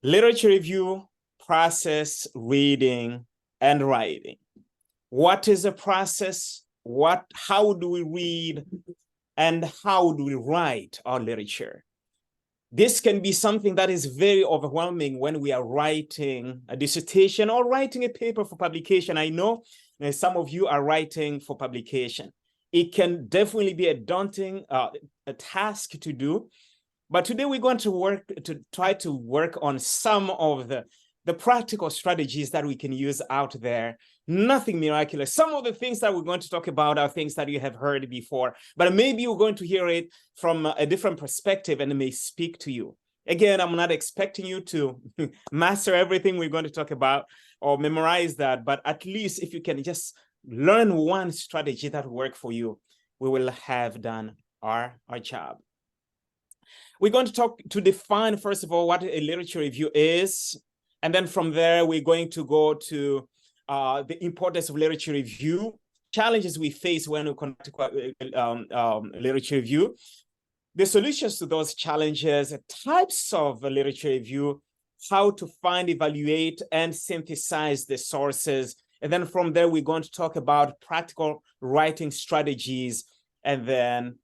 Literature review, process, reading, and writing. What is the process? How do we read? And how do we write our literature? This can be something that is very overwhelming when we are writing a dissertation or writing a paper for publication. I know some of you are writing for publication. It can definitely be a daunting a task to do. But today we're going to try to work on some of the practical strategies that we can use out there. Nothing miraculous. Some of the things that we're going to talk about are things that you have heard before, but maybe you're going to hear it from a different perspective and it may speak to you. Again, I'm not expecting you to master everything we're going to talk about or memorize that, but at least if you can just learn one strategy that will work for you, we will have done our job. We're going to define, first of all, what a literature review is. And then from there, we're going to go to the importance of literature review, challenges we face when we conduct literature review, the solutions to those challenges, types of literature review, how to find, evaluate, and synthesize the sources. And then from there, we're going to talk about practical writing strategies, and then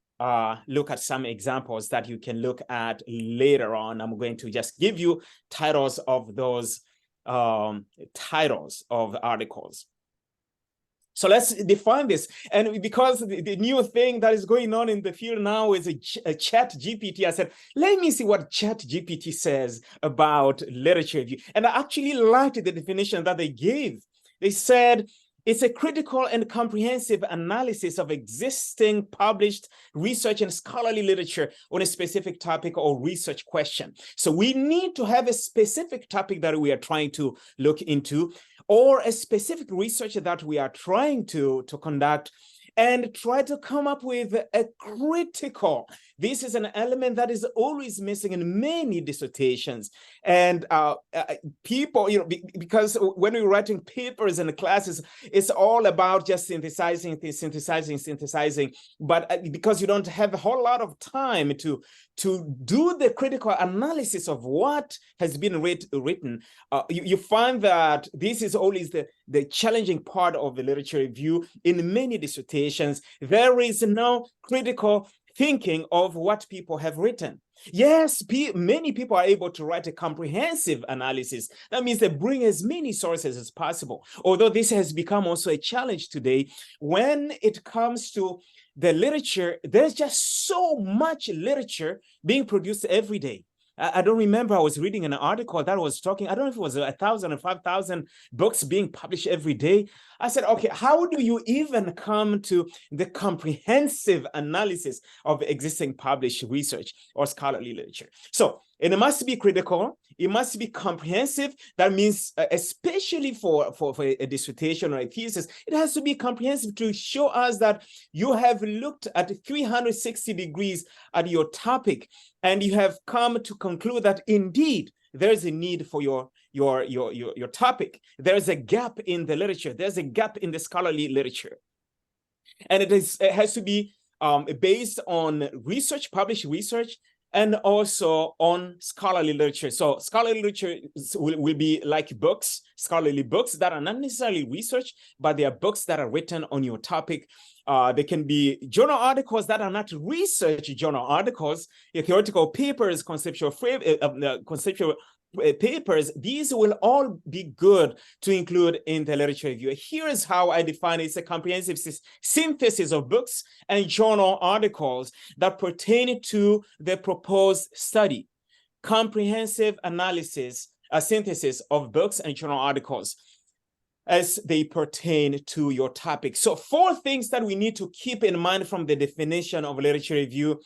look at some examples that you can look at later on. I'm going to just give you titles of those titles of articles. So let's define this. And because the new thing that is going on in the field now is a chat GPT, I said, let me see what chat GPT says about literature review. And I actually liked the definition that they gave. They said, it's a critical and comprehensive analysis of existing published research and scholarly literature on a specific topic or research question. So we need to have a specific topic that we are trying to look into, or a specific research that we are trying to conduct, and try to come up with a critical. This is an element that is always missing in many dissertations. And people, because when we're writing papers in classes, it's all about just synthesizing. But because you don't have a whole lot of time to do the critical analysis of what has been written, you find that this is always the challenging part of the literature review. In many dissertations, there is no critical thinking of what people have written. Yes, many people are able to write a comprehensive analysis. That means they bring as many sources as possible. Although this has become also a challenge today, when it comes to the literature, there's just so much literature being produced every day. I don't remember, I was reading an article that was talking, I don't know if it was 1,000 or 5,000 books being published every day. I said, okay, how do you even come to the comprehensive analysis of existing published research or scholarly literature? So it must be critical, it must be comprehensive. That means, especially for a dissertation or a thesis, it has to be comprehensive to show us that you have looked at 360 degrees at your topic, and you have come to conclude that indeed there's a need for your topic. There's a gap in the literature. There's a gap in the scholarly literature. And it has to be based on research, published research, and also on scholarly literature. So scholarly literature will be like books, scholarly books that are not necessarily research, but they are books that are written on your topic. They can be journal articles that are not research journal articles, theoretical papers, conceptual papers. These will all be good to include in the literature review. Here's how I define it. It's a comprehensive synthesis of books and journal articles that pertain to the proposed study. Comprehensive analysis, a synthesis of books and journal articles as they pertain to your topic. So 4 things that we need to keep in mind from the definition of literature review.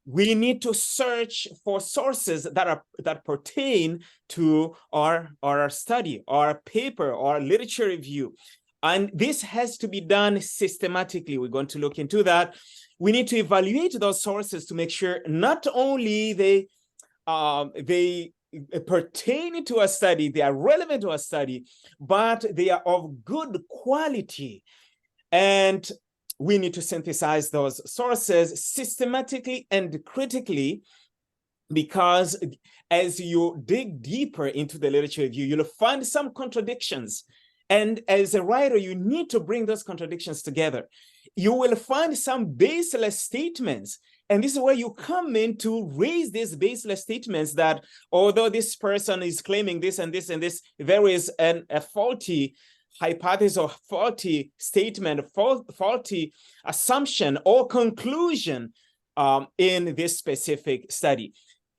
We need to search for sources that pertain to our study, our paper, our literature review. And this has to be done systematically. We're going to look into that. We need to evaluate those sources to make sure not only they pertain to a study, they are relevant to a study, but they are of good quality. And we need to synthesize those sources systematically and critically, because as you dig deeper into the literature review, you'll find some contradictions. And as a writer, you need to bring those contradictions together. You will find some baseless statements. And this is where you come in to raise these baseless statements that although this person is claiming this and this and this, there is a faulty hypothesis or faulty statement, faulty assumption or conclusion in this specific study.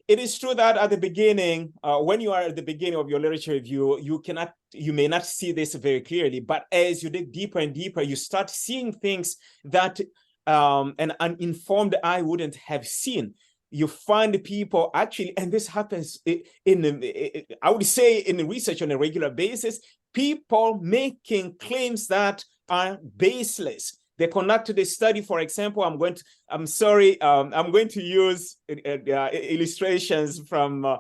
It is true that at the beginning, when you are at the beginning of your literature review, you may not see this very clearly, but as you dig deeper and deeper, you start seeing things that an uninformed eye wouldn't have seen. You find people actually, and this happens I would say in research on a regular basis, people making claims that are baseless. They conducted a study, for example. I'm going to use illustrations from the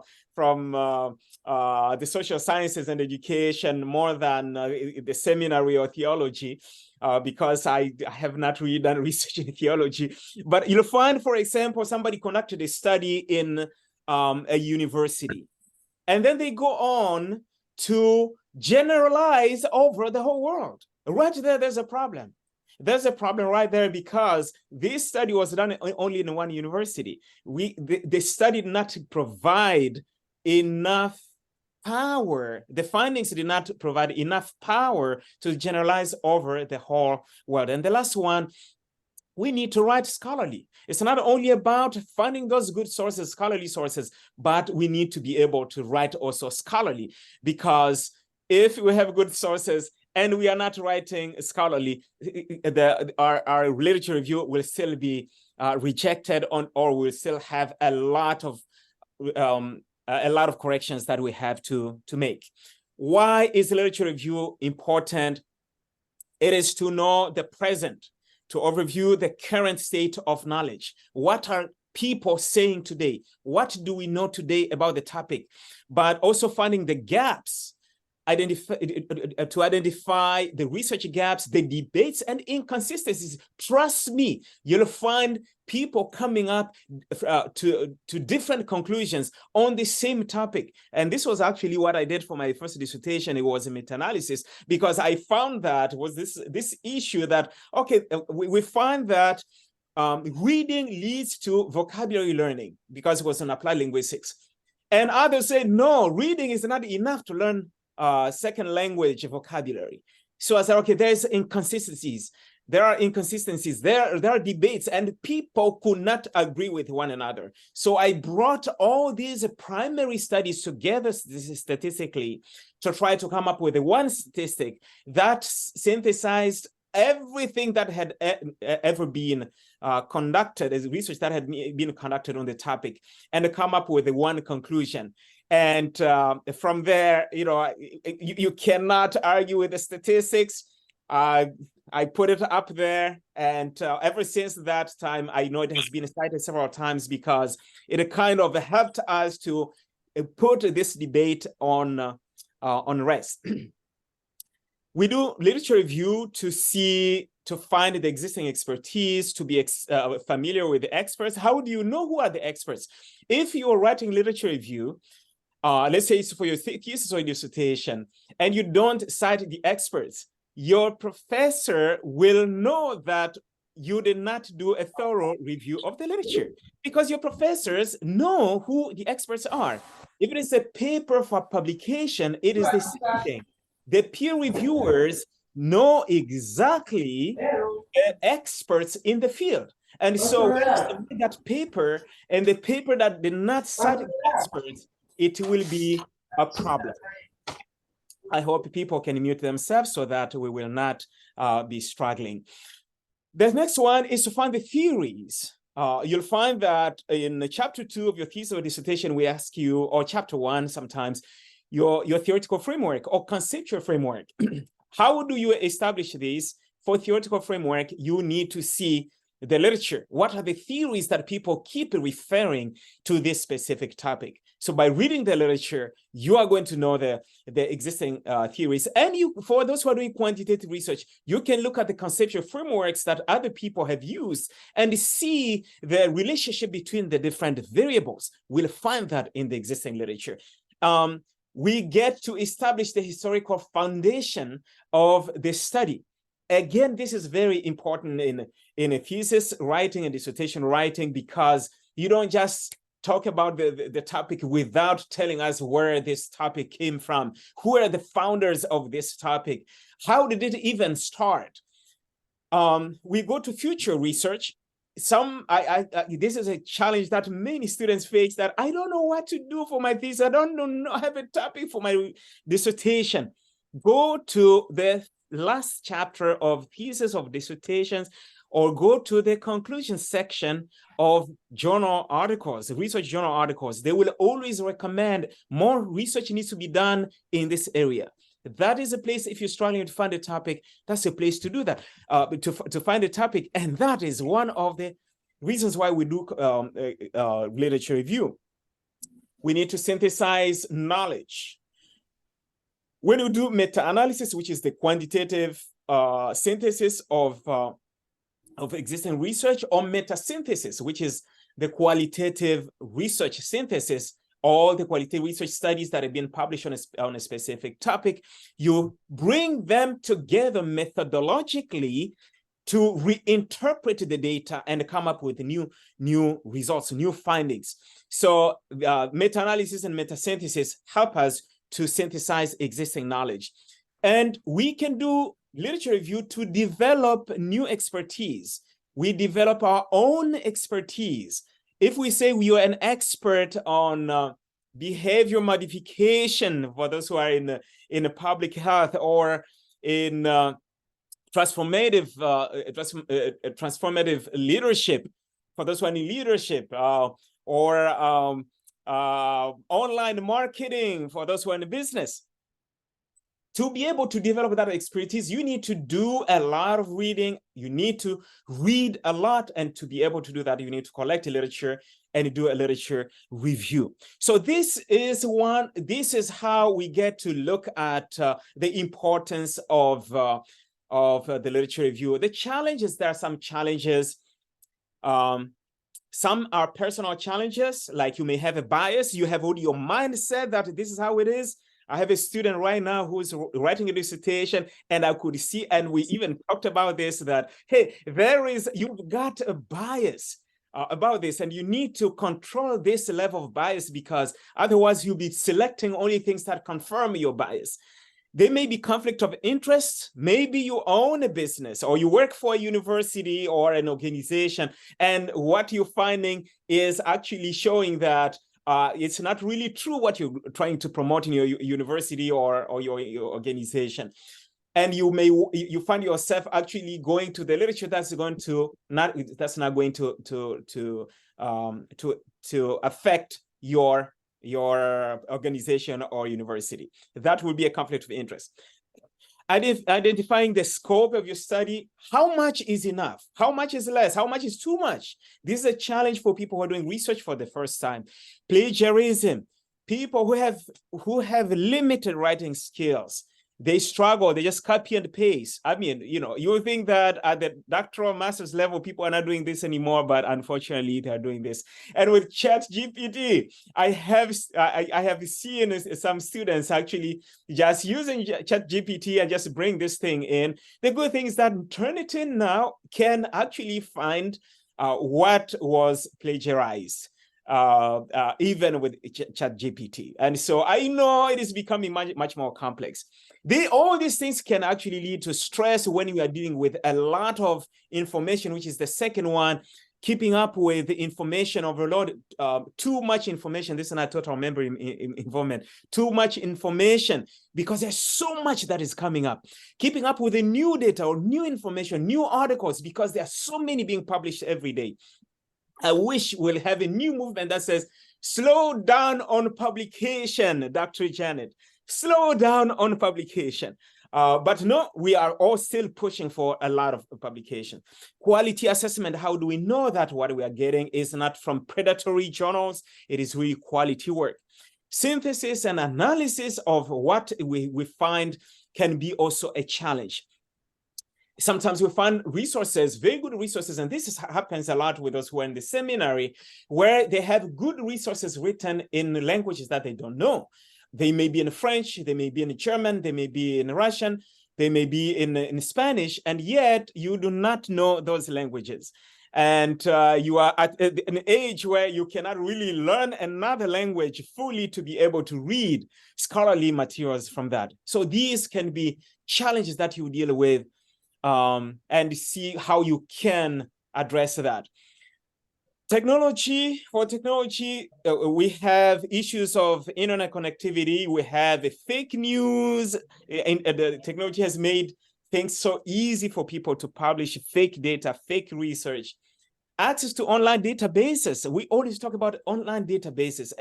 social sciences and education more than the seminary or theology, because I have not really done research in theology. But you'll find, for example, somebody conducted a study in a university, and then they go on to generalize over the whole world. Right there, there's a problem. There's a problem right there, because this study was done only in one university. The study did not provide enough power. The findings did not provide enough power to generalize over the whole world. And the last one, we need to write scholarly. It's not only about finding those good sources, scholarly sources, but we need to be able to write also scholarly, because if we have good sources and we are not writing scholarly, our literature review will still be rejected or will still have a lot of corrections that we have to make. Why is literature review important? It is to know the present, to overview the current state of knowledge. What are people saying today? What do we know today about the topic? But also finding the gaps, to identify the research gaps, the debates and inconsistencies. Trust me, you'll find people coming up to different conclusions on the same topic. And this was actually what I did for my first dissertation. It was a meta-analysis, because I found that was this issue that, okay, we find that reading leads to vocabulary learning, because it was on applied linguistics. And others say, no, reading is not enough to learn second language vocabulary. So I said, okay, there's inconsistencies. There are inconsistencies. There are debates, and people could not agree with one another. So I brought all these primary studies together statistically to try to come up with one statistic that synthesized everything that had ever been conducted, as research that had been conducted on the topic, and to come up with one conclusion. And from there, you cannot argue with the statistics. I put it up there, and ever since that time, I know it has been cited several times, because it kind of helped us to put this debate on rest. We do literature review to find the existing expertise, to be familiar with the experts. How do you know who are the experts? If you are writing literature review, let's say it's for your thesis or dissertation, and you don't cite the experts, your professor will know that you did not do a thorough review of the literature, because your professors know who the experts are. If it is a paper for publication, it is the same thing. The peer reviewers know exactly the experts in the field. And so when you submit that paper, and the paper that did not cite the experts, it will be a problem. I hope people can mute themselves so that we will not be struggling. The next one is to find the theories. You'll find that in chapter 2 of your thesis or dissertation, we ask you, or chapter 1 sometimes, your theoretical framework or conceptual framework. How do you establish this? For theoretical framework, you need to see the literature? What are the theories that people keep referring to this specific topic? So by reading the literature, you are going to know the existing theories. And for those who are doing quantitative research, you can look at the conceptual frameworks that other people have used and see the relationship between the different variables. We'll find that in the existing literature. We get to establish the historical foundation of the study. Again, this is very important in a thesis writing and dissertation writing, because you don't just talk about the topic without telling us where this topic came from. Who are the founders of this topic? How did it even start? We go to future research. This is a challenge that many students face, that I don't know what to do for my thesis. I don't have a topic for my dissertation. Go to the last chapter of thesis of dissertations, or go to the conclusion section of journal articles, research journal articles. They will always recommend more research needs to be done in this area. That is a place, if you're struggling to find a topic, that's a place to do that, to find a topic. And that is one of the reasons why we do literature review. We need to synthesize knowledge. When you do meta-analysis, which is the quantitative synthesis of existing research, or meta-synthesis, which is the qualitative research synthesis, all the qualitative research studies that have been published on a specific topic, you bring them together methodologically to reinterpret the data and come up with new results, new findings. So meta-analysis and meta-synthesis help us to synthesize existing knowledge. And we can do literature review to develop new expertise. We develop our own expertise. If we say we are an expert on behavior modification, for those who are in public health, or in transformative leadership, for those who are in leadership, or online marketing, for those who are in business. To be able to develop that expertise, you need to do a lot of reading. You need to read a lot. And to be able to do that, you need to collect literature and do a literature review. So this is how we get to look at the importance of the literature review. The challenges, there are some challenges. Some are personal challenges, like you may have a bias. You have already your mindset that this is how it is. I have a student right now who's writing a dissertation, and I could see, and we even talked about this, that, hey, you've got a bias about this, and you need to control this level of bias, because otherwise you'll be selecting only things that confirm your bias. There may be conflict of interest. Maybe you own a business, or you work for a university or an organization, and what you're finding is actually showing that it's not really true what you're trying to promote in your university or your organization. And you find yourself actually going to the literature that's not going to affect your organization or university. That will be a conflict of interest. Identifying the scope of your study. How much is enough? How much is less? How much is too much? This is a challenge for people who are doing research for the first time. Plagiarism. People who have limited writing skills, they struggle. They just copy and paste. I mean, you think that at the doctoral master's level, people are not doing this anymore, but unfortunately, they are doing this. And with ChatGPT, I have seen some students actually just using ChatGPT and just bring this thing in. The good thing is that Turnitin now can actually find what was plagiarized. Even with ChatGPT. And so I know it is becoming much more complex. All these things can actually lead to stress when you are dealing with a lot of information, which is the second one. Keeping up with the information overload, too much information. This is not total memory involvement. Too much information, because there's so much that is coming up. Keeping up with the new data or new information, new articles, because there are so many being published every day. I wish we'll have a new movement that says, slow down on publication, Dr. Janet. Slow down on publication. But no, we are all still pushing for a lot of publication. Quality assessment, how do we know that what we are getting is not from predatory journals? It is really quality work. Synthesis and analysis of what we find can be also a challenge. Sometimes we find resources, very good resources, and happens a lot with us who are in the seminary, where they have good resources written in languages that they don't know. They may be in French, they may be in German, they may be in Russian, they may be in Spanish, and yet you do not know those languages. And you are at an age where you cannot really learn another language fully to be able to read scholarly materials from that. So these can be challenges that you deal with, and see how you can address that. Technology, we have issues of internet connectivity. We have fake news. The technology has made things so easy for people to publish fake data, fake research. Access to online databases. We always talk about online databases.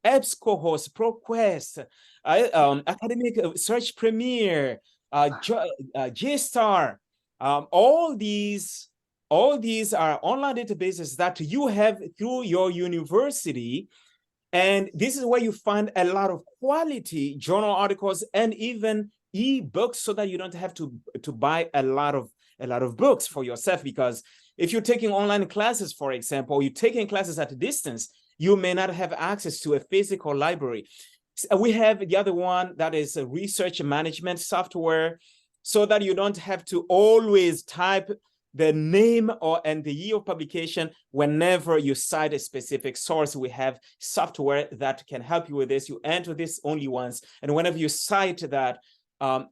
EBSCOhost, ProQuest, Academic Search Premier, JSTOR. All these are online databases that you have through your university. And this is where you find a lot of quality journal articles and even e-books, so that you don't have to buy a lot of books for yourself. Because if you're taking online classes, for example, you're taking classes at a distance, you may not have access to a physical library. We have the other one that is a research management software, so that you don't have to always type the name and the year of publication whenever you cite a specific source. We have software that can help you with this. You enter this only once, and whenever you cite that,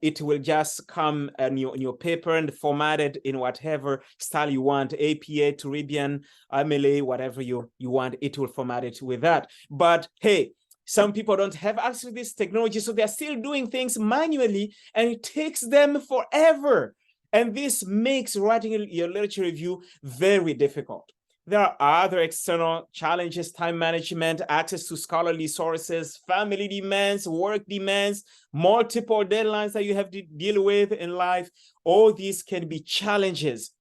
it will just come in your paper and formatted in whatever style you want, APA, Caribbean, MLA, whatever you want, it will format it with that. But hey, some people don't have access to this technology, so they're still doing things manually, and it takes them forever. And this makes writing your literature review very difficult. There are other external challenges: time management, access to scholarly sources, family demands, work demands, multiple deadlines that you have to deal with in life. All these can be challenges.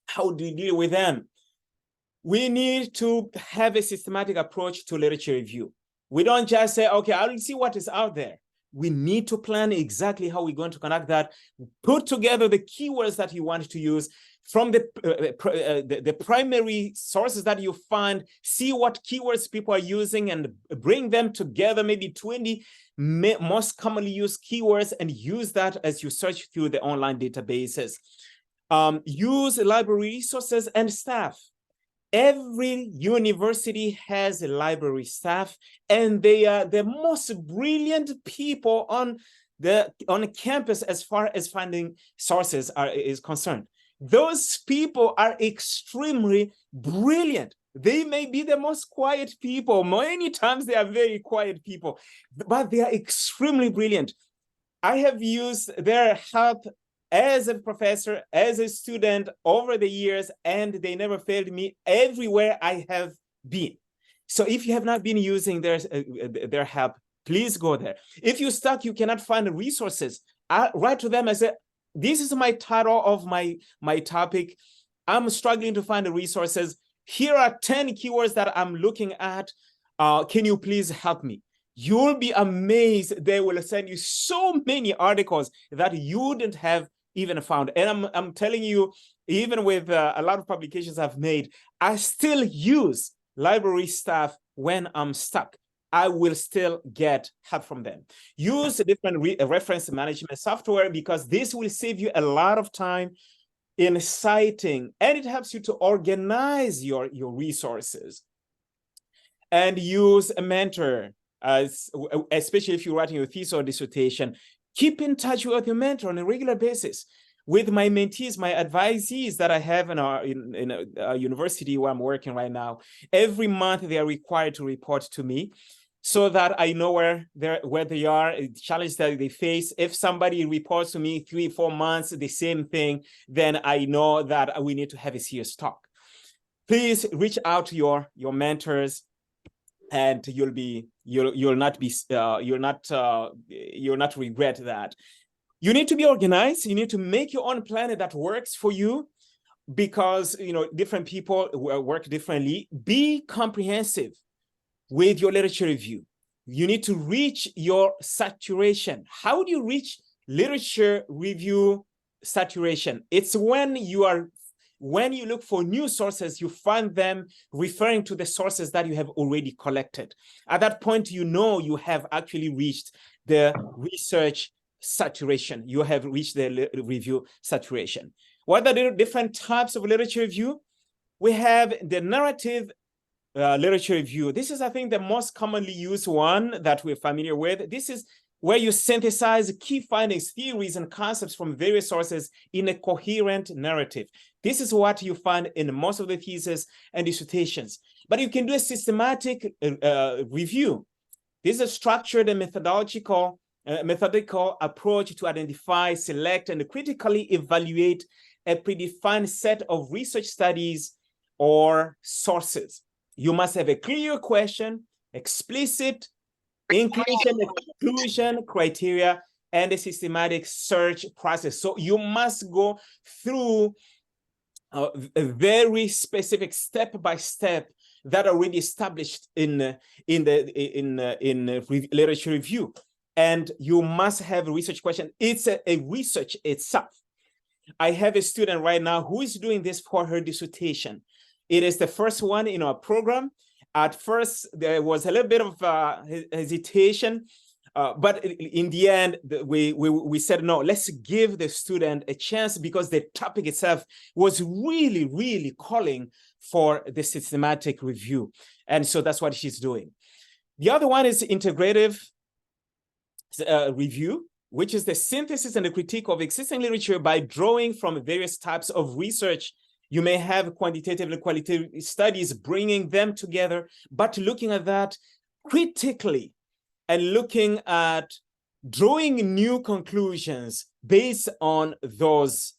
How do you deal with them? We need to have a systematic approach to literature review. We don't just say, okay, I'll see what is out there. We need to plan exactly how we're going to conduct that, put together the keywords that you want to use from the primary sources that you find, see what keywords people are using and bring them together, maybe 20 most commonly used keywords, and use that as you search through the online databases. Use library resources and staff. Every university has a library staff, and they are the most brilliant people on campus as far as finding sources is concerned. Those people are extremely brilliant. They may be the most quiet people. Many times they are very quiet people, but they are extremely brilliant. I have used their help as a professor, as a student over the years, and they never failed me everywhere I have been. So if you have not been using their help, please go there. If you're stuck, you cannot find the resources, write to them and say, this is my title of my topic. I'm struggling to find the resources. Here are 10 keywords that I'm looking at. Can you please help me? You'll be amazed. They will send you so many articles that you wouldn't have even found. And I'm telling you, even with a lot of publications I've made, I still use library staff when I'm stuck. I will still get help from them. Use different reference management software, because this will save you a lot of time in citing, and it helps you to organize your resources. And use a mentor, especially if you're writing your thesis or dissertation. Keep in touch with your mentor on a regular basis. With my mentees, my advisees that I have in a university where I'm working right now, every month they are required to report to me, so that I know where they are, challenges that they face. If somebody reports to me 3-4 months the same thing, then I know that we need to have a serious talk. Please reach out to your mentors, and you'll not regret that. You need to be organized. You need to make your own plan that works for you, because different people work differently. Be comprehensive with your literature review. You need to reach your saturation. How do you reach literature review saturation? It's when you look for new sources, you find them referring to the sources that you have already collected. At that point, you have actually reached the research saturation. You have reached the review saturation. What are the different types of literature review? We have the narrative literature review. This is, I think, the most commonly used one that we're familiar with. This is where you synthesize key findings, theories, and concepts from various sources in a coherent narrative. This is what you find in most of the theses and dissertations. But you can do a systematic review. This is a structured and methodical approach to identify, select, and critically evaluate a predefined set of research studies or sources. You must have a clear question, explicit inclusion, exclusion criteria, and a systematic search process. So you must go through a very specific step-by-step that are already established in literature review. And you must have a research question. It's a research itself. I have a student right now who is doing this for her dissertation. It is the first one in our program. At first, there was a little bit of hesitation, but in the end, we said, no, let's give the student a chance, because the topic itself was really, really calling for the systematic review. And so that's what she's doing. The other one is integrative review, which is the synthesis and the critique of existing literature by drawing from various types of research. You may have quantitative and qualitative studies, bringing them together, but looking at that critically and looking at drawing new conclusions based on those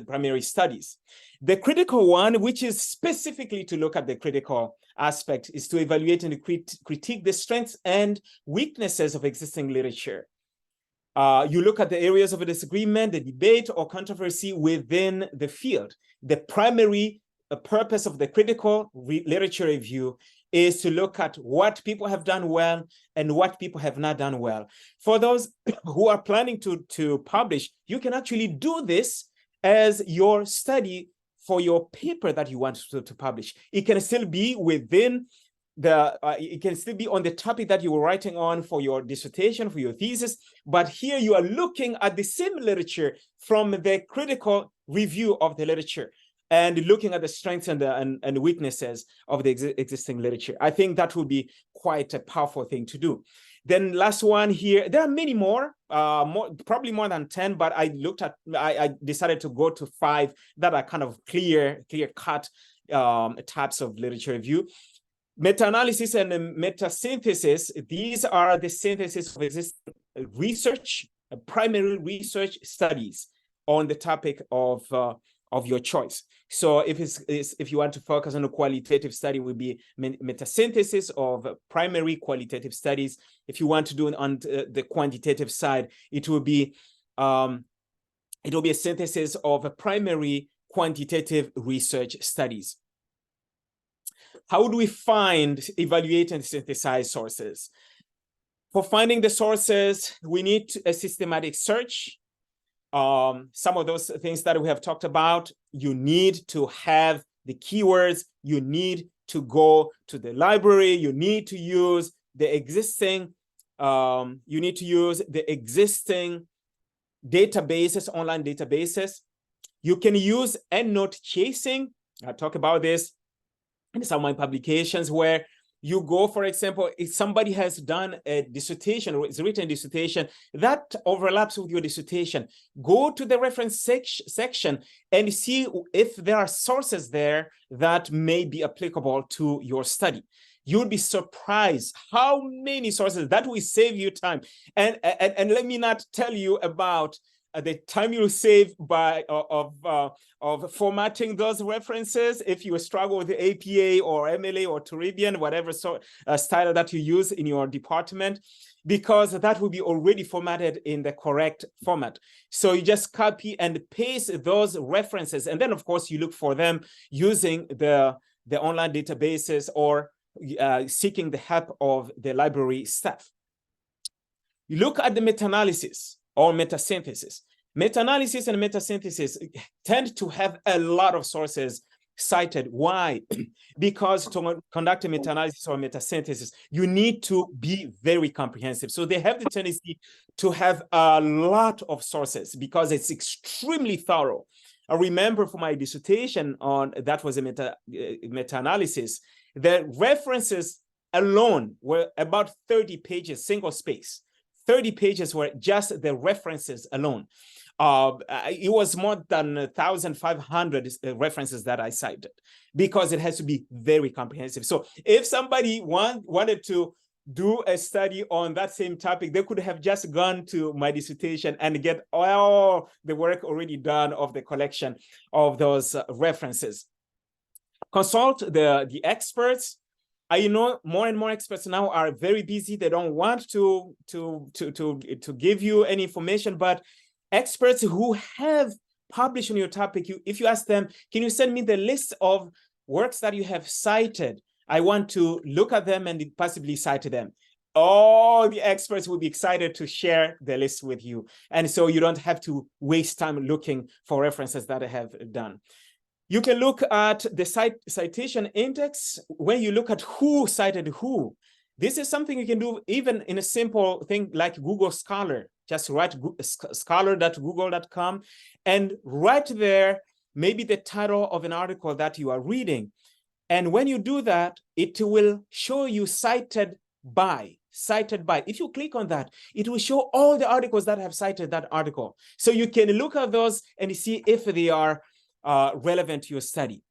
primary studies. The critical one, which is specifically to look at the critical aspect, is to evaluate and critique the strengths and weaknesses of existing literature. You look at the areas of disagreement, the debate, or controversy within the field. The primary purpose of the critical literature review is to look at what people have done well and what people have not done well. For those who are planning to publish, you can actually do this as your study for your paper that you want to publish. It can still be within it can still be on the topic that you were writing on for your dissertation, for your thesis, but here you are looking at the same literature from the critical review of the literature and looking at the strengths and weaknesses of the existing literature. I think that would be quite a powerful thing to do. Then last one here, there are many more, probably more than 10, but I decided to go to 5 that are kind of clear-cut types of literature review. Meta-analysis and meta-synthesis, these are the synthesis of existing research, primary research studies on the topic of your choice. So if you want to focus on a qualitative study, it would be meta-synthesis of primary qualitative studies. If you want to do it on the quantitative side, it will be a synthesis of primary quantitative research studies. How do we find, evaluate, and synthesize sources? For finding the sources, we need a systematic search. Some of those things that we have talked about, you need to have the keywords, you need to go to the library, you need to use the existing, databases, online databases. You can use EndNote chasing. I'll talk about this in some of my publications, where you go, for example, if somebody has done a dissertation or is written a dissertation that overlaps with your dissertation, go to the reference section and see if there are sources there that may be applicable to your study. You'll be surprised how many sources that will save you time. And let me not tell you about the time you save by of formatting those references, if you struggle with the APA or MLA or Turidian, whatever style that you use in your department, because that will be already formatted in the correct format. So you just copy and paste those references, and then of course you look for them using the online databases or seeking the help of the library staff. You look at the meta-analysis or meta-synthesis. Meta-analysis and meta-synthesis tend to have a lot of sources cited. Why? Because to conduct a meta-analysis or meta-synthesis, you need to be very comprehensive. So they have the tendency to have a lot of sources because it's extremely thorough. I remember for my dissertation on that was a meta-analysis, the references alone were about 30 pages, single space. 30 pages were just the references alone. It was more than 1,500 references that I cited because it has to be very comprehensive. So if somebody wanted to do a study on that same topic, they could have just gone to my dissertation and get all the work already done of the collection of those references. Consult the experts. I know more and more experts now are very busy. They don't want to give you any information, but experts who have published on your topic, if you ask them, can you send me the list of works that you have cited? I want to look at them and possibly cite them. All the experts will be excited to share the list with you. And so you don't have to waste time looking for references that I have done. You can look at the citation index when you look at who cited who. This is something you can do even in a simple thing like Google Scholar. Just write scholar.google.com and right there, maybe the title of an article that you are reading. And when you do that, it will show you cited by. If you click on that, it will show all the articles that have cited that article. So you can look at those and see if they are relevant to your study.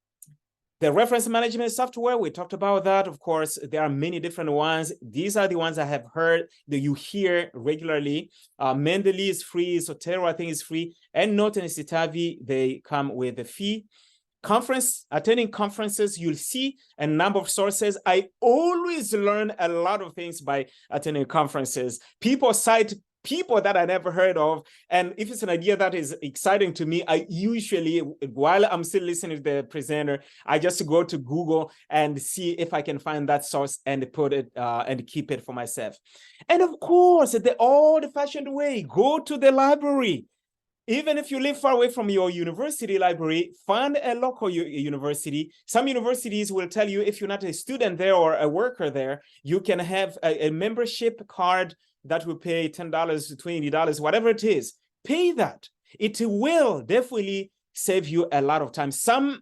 The reference management software, we talked about that. Of course, there are many different ones. These are the ones I have heard that you hear regularly. Mendeley is free, Zotero I think is free, and Note and Citavi, they come with a fee. Attending conferences, you'll see a number of sources. I always learn a lot of things by attending conferences. People cite people that I never heard of. And if it's an idea that is exciting to me, I usually, while I'm still listening to the presenter, I just go to Google and see if I can find that source and put it and keep it for myself. And of course, the old-fashioned way, go to the library. Even if you live far away from your university library, find a local university. Some universities will tell you if you're not a student there or a worker there, you can have a membership card that will pay $10 to $20, whatever it is. Pay that. It will definitely save you a lot of time.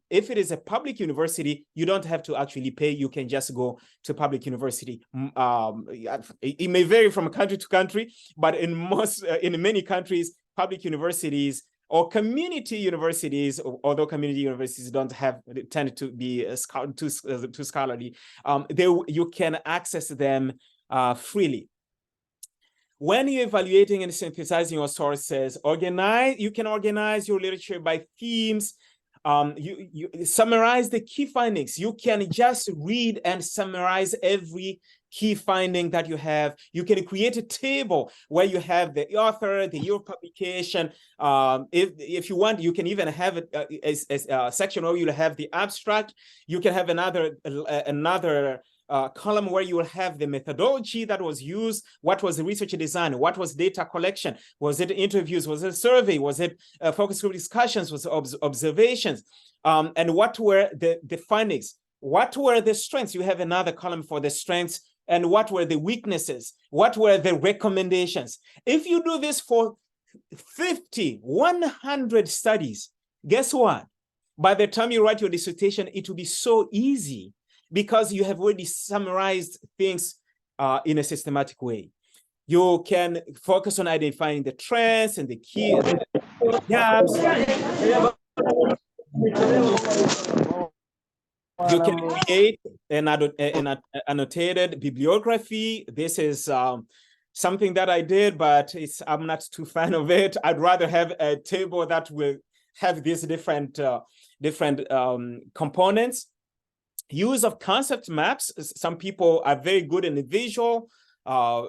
If it is a public university, you don't have to actually pay. You can just go to public university. It may vary from country to country, but in many countries, public universities or community universities, although community universities tend to be too scholarly, you can access them freely. When you're evaluating and synthesizing your sources, you can organize your literature by themes. You summarize the key findings. You can just read and summarize every key finding that you have. You can create a table where you have the author, the year of publication. If you want, you can even have a section where you'll have the abstract. You can have another column where you will have the methodology that was used, what was the research design, what was data collection, was it interviews, was it survey, was it focus group discussions, was it observations, and what were the findings, what were the strengths. You have another column for the strengths, and what were the weaknesses, what were the recommendations. If you do this for 50, 100 studies, guess what? By the time you write your dissertation, it will be so easy, because you have already summarized things in a systematic way. You can focus on identifying the trends and the key gaps. You can create an annotated bibliography. This is something that I did, but I'm not too fan of it. I'd rather have a table that will have these different components. Use of concept maps. Some people are very good in the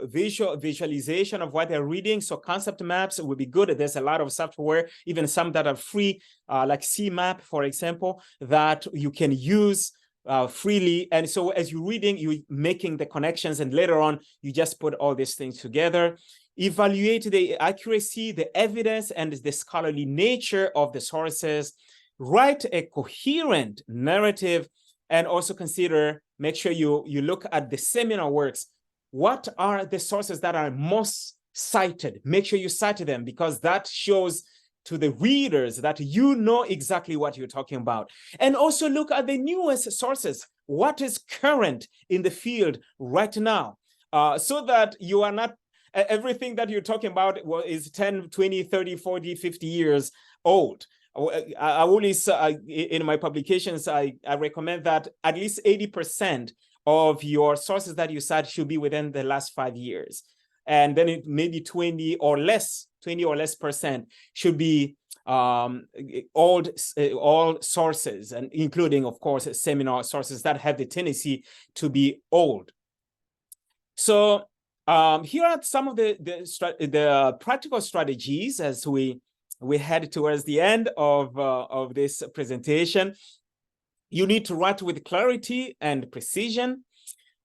visualization of what they're reading. So concept maps would be good. There's a lot of software, even some that are free, like CMap, for example, that you can use freely. And so as you're reading, you're making the connections, and later on, you just put all these things together. Evaluate the accuracy, the evidence, and the scholarly nature of the sources. Write a coherent narrative, and also make sure you look at the seminal works. What are the sources that are most cited? Make sure you cite them, because that shows to the readers that you know exactly what you're talking about. And also look at the newest sources. What is current in the field right now? So that you are not, everything that you're talking about is 10, 20, 30, 40, 50 years old. I always, in my publications, I recommend that at least 80% of your sources that you cite should be within the last 5 years. And then it maybe 20 or less percent should be old sources, and including, of course, seminal sources that have the tendency to be old. So here are some of the practical strategies as we head towards the end of this presentation. You need to write with clarity and precision.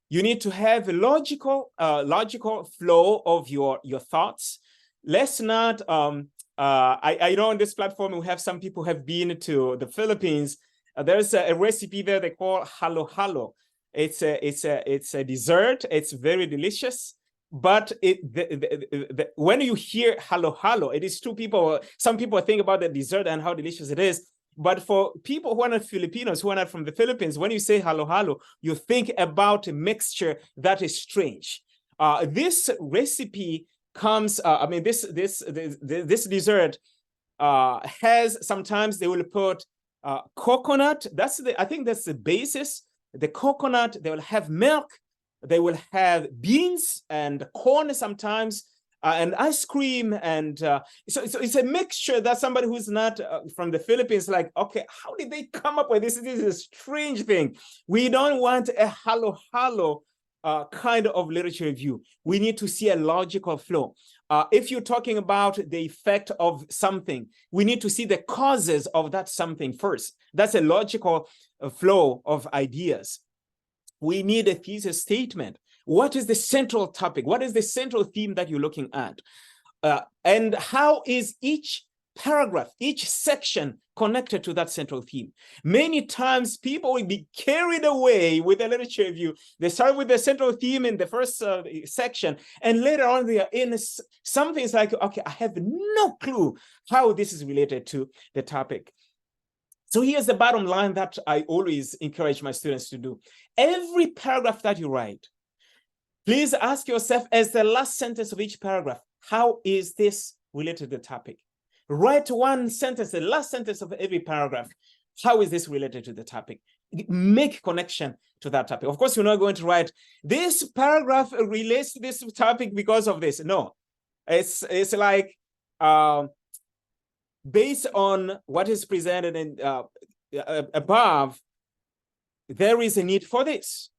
You need to have a logical flow of your thoughts. Let's not, I know on this platform we have some people who have been to the Philippines. There's a recipe there they call halo-halo. It's a dessert. It's very delicious. But when you hear halo-halo, it is two people. Some people think about the dessert and how delicious it is. But for people who are not Filipinos, who are not from the Philippines, when you say halo-halo, you think about a mixture that is strange. This recipe comes, I mean, this dessert has, sometimes they will put coconut. I think that's the basis. The coconut, they will have milk. They will have beans and corn sometimes, and ice cream. And so it's a mixture that somebody who's not from the Philippines, like, okay, how did they come up with this? This is a strange thing. We don't want a halo-halo kind of literature review. We need to see a logical flow. If you're talking about the effect of something, we need to see the causes of that something first. That's a logical flow of ideas. We need a thesis statement. What is the central topic? What is the central theme that you're looking at? And how is each paragraph, each section connected to that central theme? Many times people will be carried away with a literature review. They start with the central theme in the first section, and later on they are in something like, okay, I have no clue how this is related to the topic. So here's the bottom line that I always encourage my students to do. Every paragraph that you write, please ask yourself as the last sentence of each paragraph, how is this related to the topic? Write one sentence, the last sentence of every paragraph. How is this related to the topic? Make connection to that topic. Of course, you're not going to write, this paragraph relates to this topic because of this. No, it's like, based on what is presented in above, there is a need for this.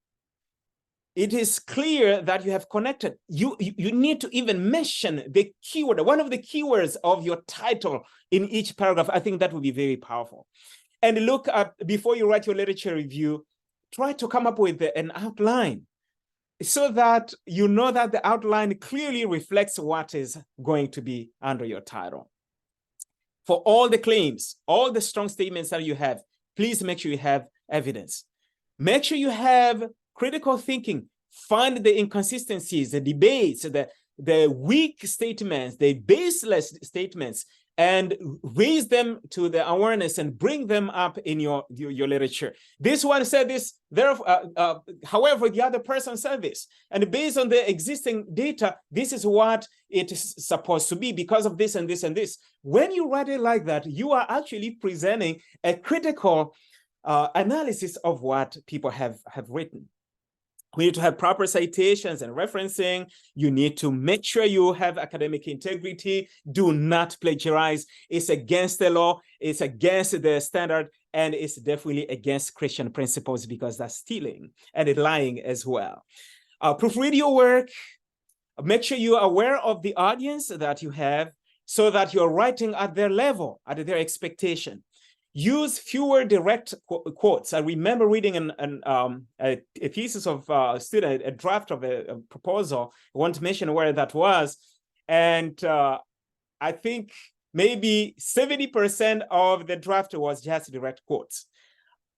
It is clear that you have connected. You need to even mention the keyword, one of the keywords of your title in each paragraph. I think that would be very powerful. And look at, before you write your literature review, try to come up with an outline so that you know that the outline clearly reflects what is going to be under your title. For all the claims, all the strong statements that you have, please make sure you have evidence. Make sure you have critical thinking. Find the inconsistencies, the debates, the weak statements, the baseless statements, and raise them to the awareness and bring them up in your literature. This one said this, however, the other person said this. And based on the existing data, this is what it is supposed to be because of this and this and this. When you write it like that, you are actually presenting a critical analysis of what people have written. We need to have proper citations and referencing. You need to make sure you have academic integrity. Do not plagiarize. It's against the law. It's against the standard. And it's definitely against Christian principles because that's stealing and lying as well. Proofread your work. Make sure you are aware of the audience that you have so that you're writing at their level, at their expectation. Use fewer direct quotes. I remember reading a thesis of student, a draft of a proposal. I want to mention where that was. And I think maybe 70% of the draft was just direct quotes.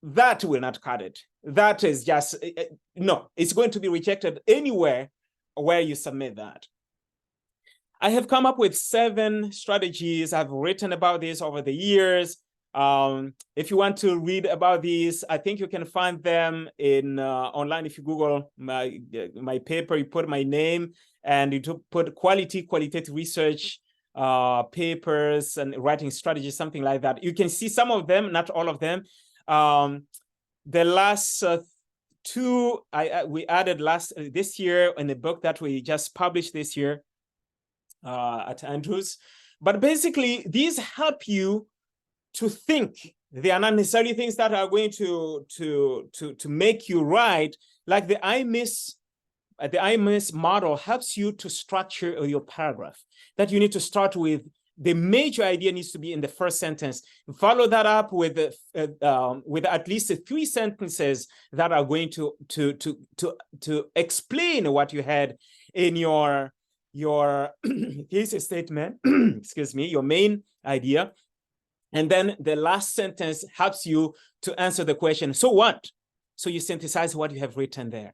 That will not cut it. That is just, no, it's going to be rejected anywhere where you submit that. I have come up with 7 strategies. I've written about this over the years. If you want to read about these, I think you can find them in online. If you Google my paper, you put my name and you put qualitative research papers and writing strategies, something like that. You can see some of them, not all of them. The last 2 we added this year in the book that we just published this year at Andrews. But basically, these help you to think. They are not necessarily things that are going to make you write. Like the IMIS model helps you to structure your paragraph. That you need to start with the major idea needs to be in the first sentence. Follow that up with at least 3 sentences that are going to explain what you had in your thesis statement. Excuse me, your main idea. And then the last sentence helps you to answer the question, so what? So you synthesize what you have written there.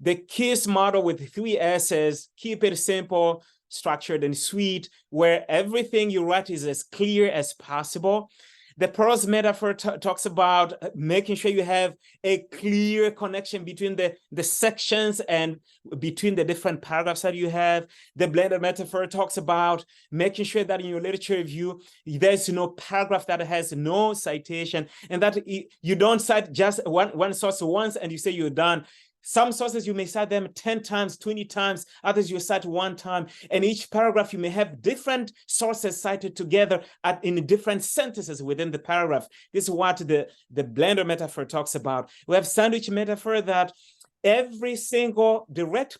The KISS model with 3 S's, keep it simple, structured, and sweet, where everything you write is as clear as possible. The prose metaphor talks about making sure you have a clear connection between the sections and between the different paragraphs that you have. The blended metaphor talks about making sure that in your literature review, there's no paragraph that has no citation, and that you don't cite just one source once and you say you're done. Some sources, you may cite them 10 times, 20 times, others you cite 1 time. And each paragraph, you may have different sources cited together in different sentences within the paragraph. This is what the blender metaphor talks about. We have sandwich metaphor that every single direct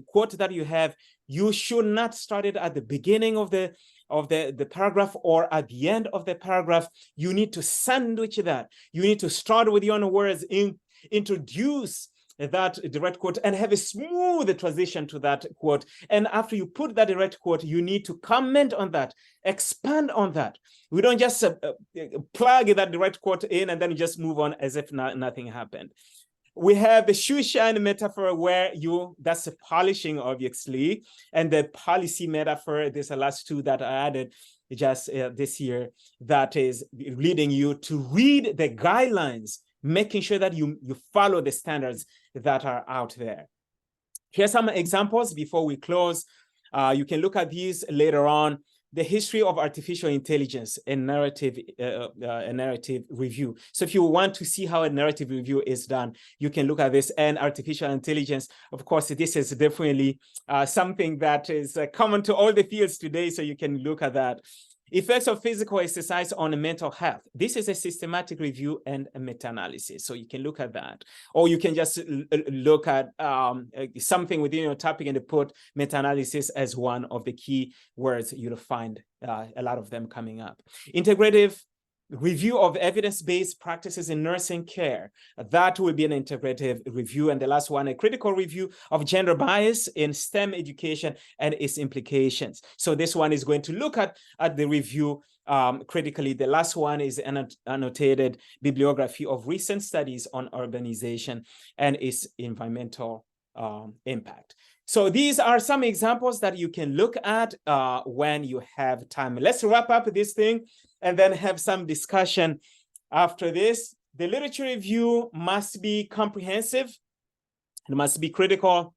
quote that you have, you should not start it at the beginning of the paragraph or at the end of the paragraph. You need to sandwich that. You need to start with your own words, introduce that direct quote and have a smooth transition to that quote. And after you put that direct quote, you need to comment on that, expand on that. We don't just plug that direct quote in and then just move on as if nothing happened. We have the shoe shine metaphor where that's the polishing, obviously, and the policy metaphor. There's the last 2 that I added just this year, that is leading you to read the guidelines, making sure that you follow the standards that are out there. Here's some examples before we close. You can look at these later on. The history of artificial intelligence and narrative review. So if you want to see how a narrative review is done, you can look at this. And artificial intelligence, of course, this is definitely something that is common to all the fields today. So you can look at that. Effects of physical exercise on mental health. This is a systematic review and a meta-analysis. So you can look at that. Or you can just look at something within your topic and put meta-analysis as one of the key words. You'll find a lot of them coming up. Integrative review of evidence-based practices in nursing care. That will be an integrative review. And the last one, a critical review of gender bias in STEM education and its implications. So this one is going to look at the review critically. The last one is an annotated bibliography of recent studies on urbanization and its environmental impact. So these are some examples that you can look at when you have time. Let's wrap up this thing and then have some discussion after this. The literature review must be comprehensive. It must be critical.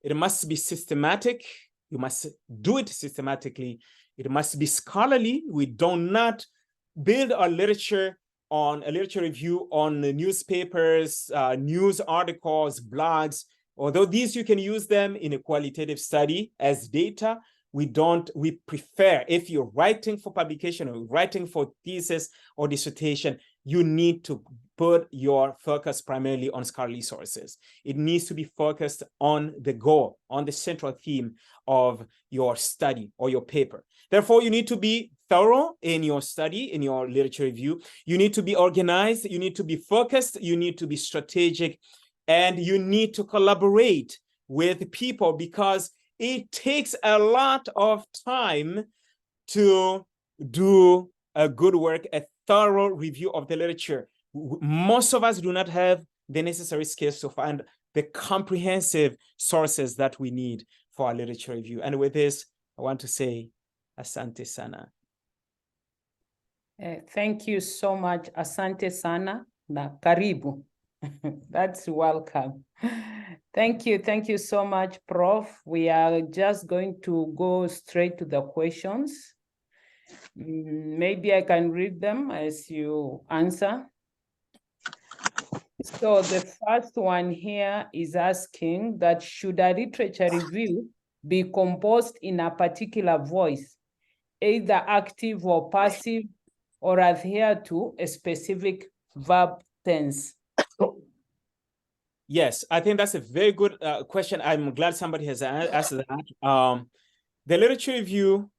It must be systematic. You must do it systematically. It must be scholarly. We do not build our literature on a literature review on the newspapers, news articles, blogs. Although these, you can use them in a qualitative study as data, we prefer, if you're writing for publication or writing for thesis or dissertation, you need to put your focus primarily on scholarly sources. It needs to be focused on the goal, on the central theme of your study or your paper. Therefore, you need to be thorough in your study, in your literature review. You need to be organized, you need to be focused, you need to be strategic, and you need to collaborate with people, because it takes a lot of time to do a good work, a thorough review of the literature. Most of us do not have the necessary skills to find the comprehensive sources that we need for our literature review. And with this, I want to say, asante sana. Thank you so much. Asante sana na karibu. That's welcome. Thank you so much, Prof. We are just going to go straight to the questions. Maybe I can read them as you answer. So the first one here is asking that, should a literature review be composed in a particular voice, either active or passive, or adhere to a specific verb tense? Yes, I think that's a very good question. I'm glad somebody has asked that. The literature review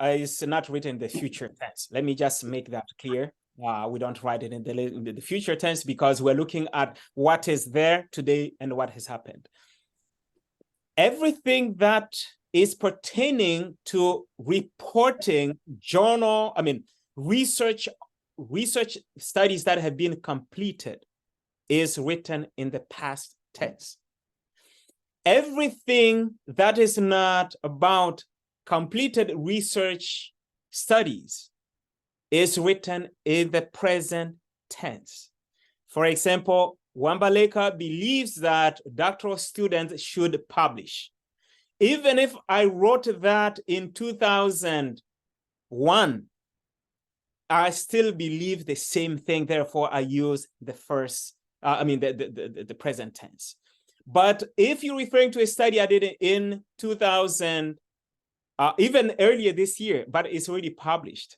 is not written in the future tense. Let me just make that clear. We don't write it in the future tense because we're looking at what is there today and what has happened. Everything that is pertaining to reporting research studies that have been completed is written in the past tense. Everything that is not about completed research studies is written in the present tense. For example, Wa-Mbaleka believes that doctoral students should publish. Even if I wrote that in 2001, I still believe the same thing. Therefore, I use the present tense. But if you're referring to a study I did in 2000, even earlier this year, but it's already published,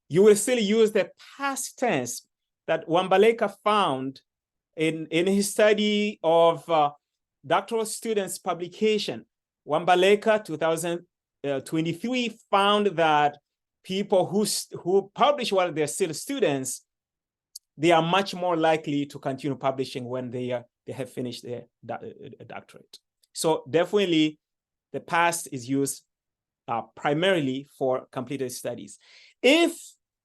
you will still use the past tense that Wa-Mbaleka found in his study of doctoral students' publication. Wa-Mbaleka 2023 found that people who publish while they're still students, they are much more likely to continue publishing when they have finished their doctorate. So definitely the past is used primarily for completed studies. If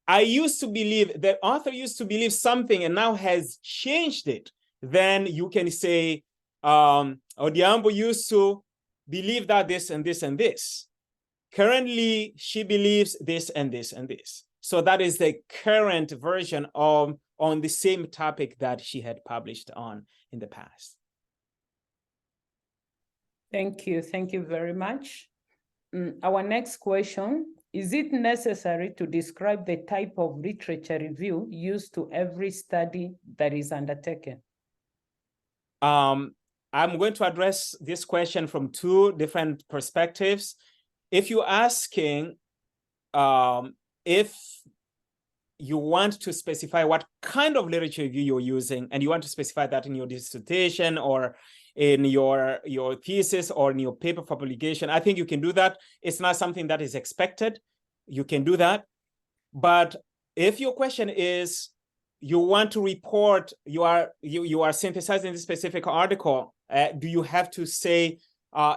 I used to believe, the author used to believe something and now has changed it, then you can say, Odiambo used to believe that this and this and this. Currently, she believes this and this and this. So that is the current version on the same topic that she had published on in the past. Thank you very much. Our next question, is it necessary to describe the type of literature review used to every study that is undertaken? I'm going to address this question from two different perspectives. If you're asking if you want to specify what kind of literature review you're using, and you want to specify that in your dissertation or in your thesis or in your paper for publication, I think you can do that. It's not something that is expected. You can do that. But if your question is, you want to report, you are synthesizing this specific article, do you have to say,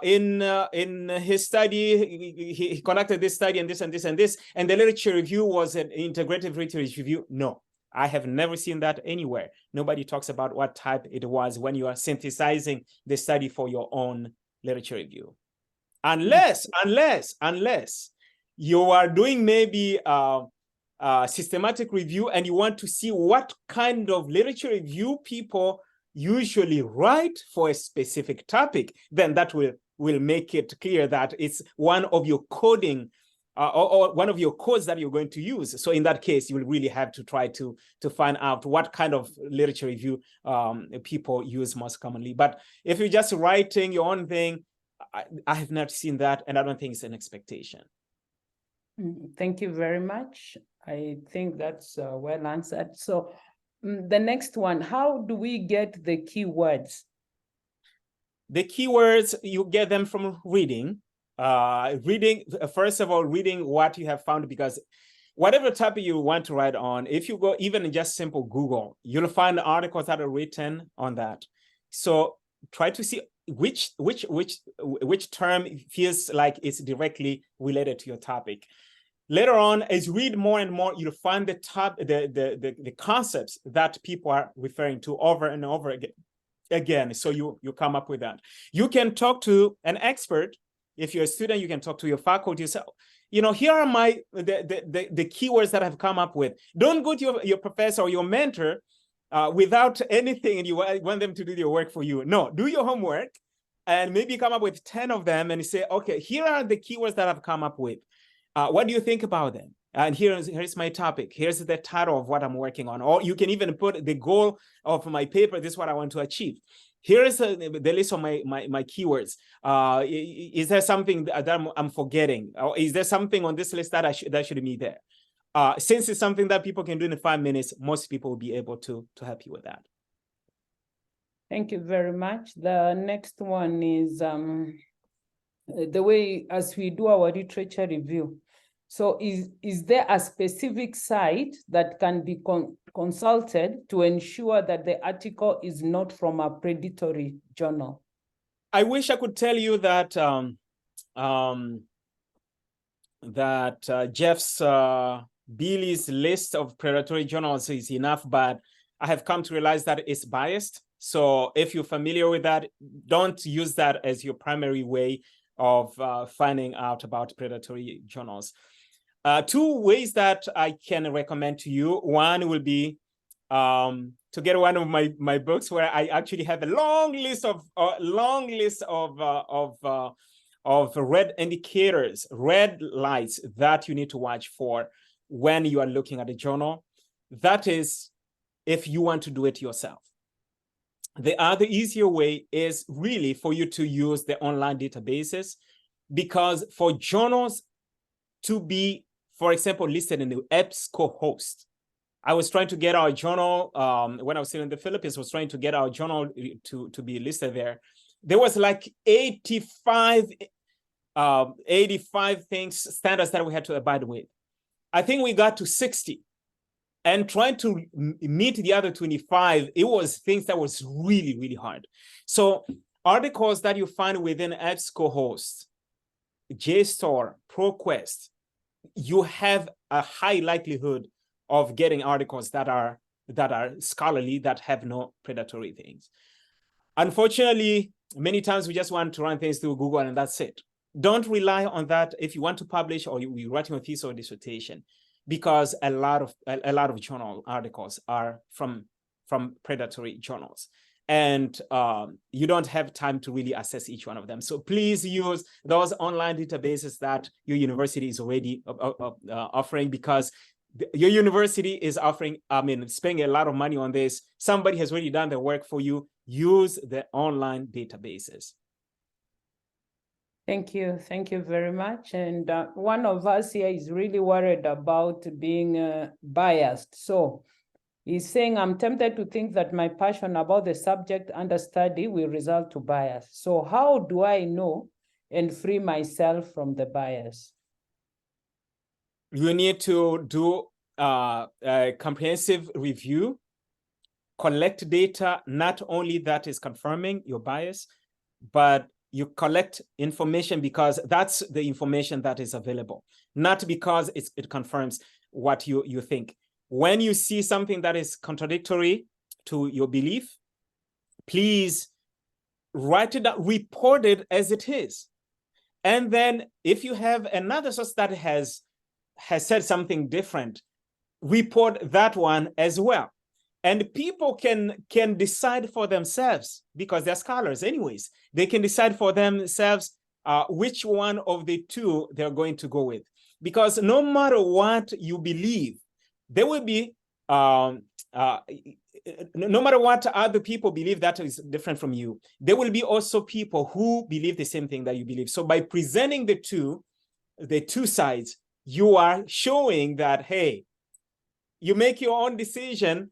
in his study, he conducted this study and this and this and this, and the literature review was an integrative literature review? No, I have never seen that anywhere. Nobody talks about what type it was when you are synthesizing the study for your own literature review. Unless you are doing maybe systematic review and you want to see what kind of literature review people usually write for a specific topic, then that will make it clear that it's one of your coding or one of your codes that you're going to use. So in that case, you will really have to try to find out what kind of literature review people use most commonly. But if you're just writing your own thing, I have not seen that, and I don't think it's an expectation. Thank you very much. I think that's well answered. So the next one, how do we get the keywords? The keywords, you get them from reading. First of all, reading what you have found, because whatever topic you want to write on, if you go even in just simple Google, you'll find articles that are written on that. So try to see which term feels like it's directly related to your topic. Later on, as you read more and more, you'll find the concepts that people are referring to over and over again. So you come up with that. You can talk to an expert. If you're a student, you can talk to your faculty. You say, here are the keywords that I've come up with. Don't go to your professor or your mentor without anything, and you want them to do your work for you. No, do your homework and maybe come up with 10 of them and say, okay, here are the keywords that I've come up with. What do you think about them? And here's my topic. Here's the title of what I'm working on. Or you can even put the goal of my paper. This is what I want to achieve. Here is the list of my keywords. Is there something that I'm forgetting? Or is there something on this list that should be there? Since it's something that people can do in 5 minutes, most people will be able to help you with that. Thank you very much. The next one is the way as we do our literature review. So is there a specific site that can be consulted to ensure that the article is not from a predatory journal? I wish I could tell you that Jeff's Billy's list of predatory journals is enough, but I have come to realize that it's biased. So if you're familiar with that, don't use that as your primary way of finding out about predatory journals. 2 ways that I can recommend to you. One will be to get one of my books where I actually have a long list of red indicators, red lights that you need to watch for when you are looking at a journal. That is if you want to do it yourself. The other easier way is really for you to use the online databases, because for journals to be, for example, listed in the EBSCO-host, I was trying to get our journal, when I was still in the Philippines, was trying to get our journal to be listed there. There was like 85 standards that we had to abide with. I think we got to 60. And trying to meet the other 25, it was things that was really, really hard. So articles that you find within EBSCO-host, JSTOR, ProQuest, you have a high likelihood of getting articles that are scholarly, that have no predatory things. Unfortunately, many times we just want to run things through Google and that's it. Don't rely on that if you want to publish or you're writing a thesis or dissertation, because a lot of journal articles are from predatory journals. And you don't have time to really assess each one of them. So please use those online databases that your university is already offering, because your university is offering, spending a lot of money on this. Somebody has already done the work for you. Use the online databases. Thank you very much. And one of us here is really worried about being biased. So he's saying, I'm tempted to think that my passion about the subject under study will result to bias. So how do I know and free myself from the bias? You need to do a comprehensive review, collect data, not only that is confirming your bias, but you collect information because that's the information that is available, not because it confirms what you think. When you see something that is contradictory to your belief, please write it down, report it as it is. And then if you have another source that has said something different, report that one as well. And people can decide for themselves, because they're scholars anyways. They can decide for themselves which one of the two they're going to go with. because no matter what you believe, there will be, no matter what other people believe that is different from you, there will be also people who believe the same thing that you believe. So by presenting the two sides, you are showing that, hey, you make your own decision.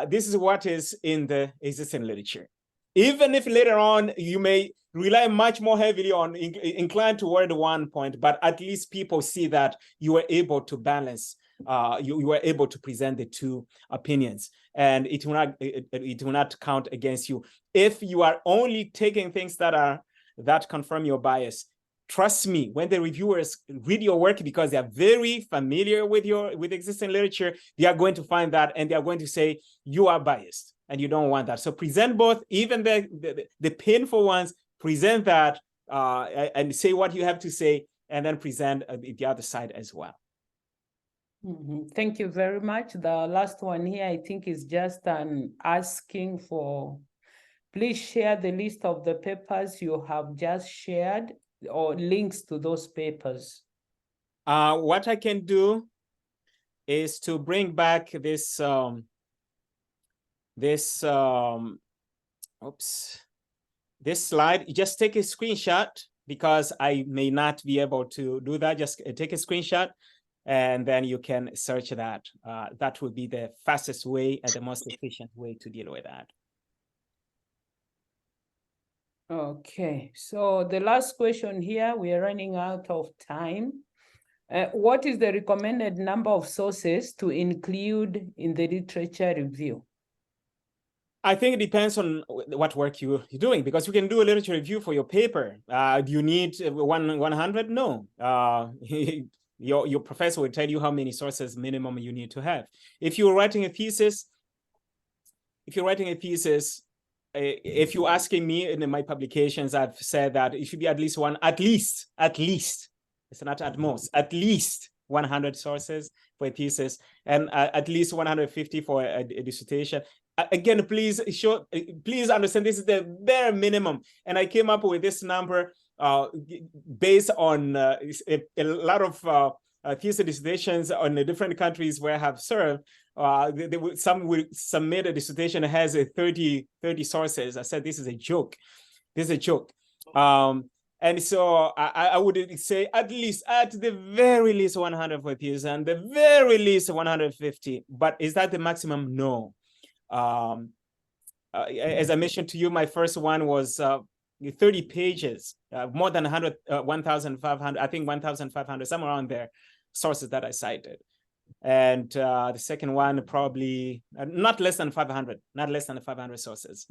This is what is in the existing literature. Even if later on you may rely much more heavily on, inclined toward one point, but at least people see that you were able to balance, you were able to present the two opinions, and it will not count against you. If you are only taking things that confirm your bias, trust me, when the reviewers read your work, because they are very familiar with existing literature, they are going to find that, and they are going to say you are biased, and you don't want that. So present both, even the painful ones. Present that and say what you have to say, and then present the other side as well. Thank you very much. The last one here, I think, is just an asking for, please share the list of the papers you have just shared, or links to those papers. What I can do is to bring back this slide. Just take a screenshot, because I may not be able to do that. Just take a screenshot, and then you can search that. That would be the fastest way and the most efficient way to deal with that. Okay, so the last question here, we are running out of time. What is the recommended number of sources to include in the literature review? I think it depends on what work you're doing, because you can do a literature review for your paper. Do you need 100? No. Your professor will tell you how many sources minimum you need to have. If you're writing a thesis, if you're asking me in my publications, I've said that it should be at least, it's not at most, at least 100 sources for a thesis, and at least 150 for a dissertation. Again, please understand, this is the bare minimum. And I came up with this number based on a lot of thesis dissertations on the different countries where I have served. Some will submit a dissertation that has a 30 sources. I said, this is a joke. This is a joke. And so I would say at the very least 100 for thesis, and the very least 150. But is that the maximum? No. As I mentioned to you, my first one was 30 pages, more than 1,500, I think 1,500, somewhere around there, sources that I cited. And the second one, probably not less than 500 sources.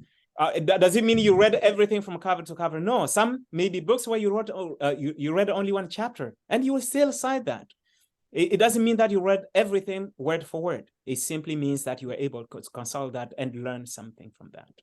Does it mean you read everything from cover to cover? No, some maybe books where you read only one chapter, and you will still cite that. It doesn't mean that you read everything word for word. It simply means that you were able to consult that and learn something from that.